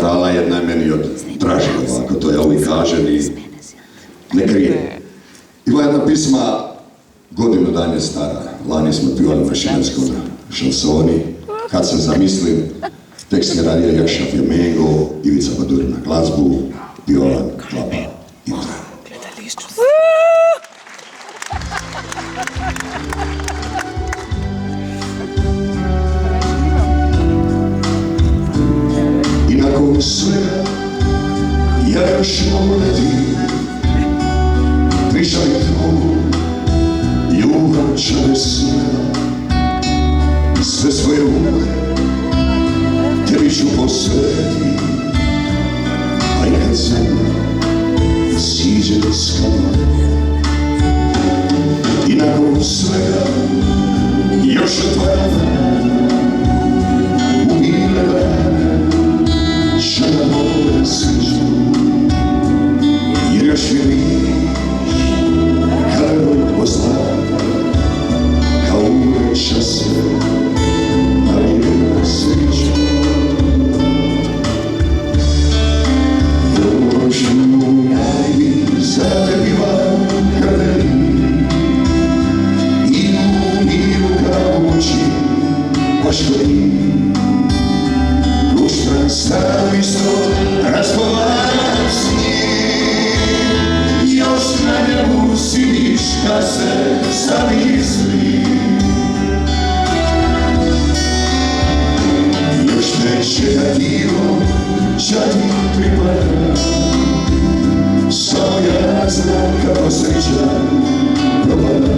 Rala jedna je meni od dražih ovako, to ja uvijek kažem i ne krijem. Ima jedna pisma godinu danje stara, lani smo pivali na šibenskom šansoni, kad se zamislim, tekst je radio Jakša Flamengo, Ivica Badur na glazbu, Violan, Klapa i Tra. I nakon svega, ja još mogu prišali tvoju ljubav čovesna, sve svoje ume tebi ću posveti, a i kad zemlja siđe s nama. I nakon svega još otvaram u mile dane će da vole sviđu, jer još mi vidiš kada god pozlata kao uveća se na lijevu sviđu. Još najbi za tebi vam kaderi i u miru kao oči poštori. Ruštran stav isto razgovaram s njim, još na nebu sidiš kad se zamisli. Još neće da divo čati pripada, samo ja znam kako sreća propada.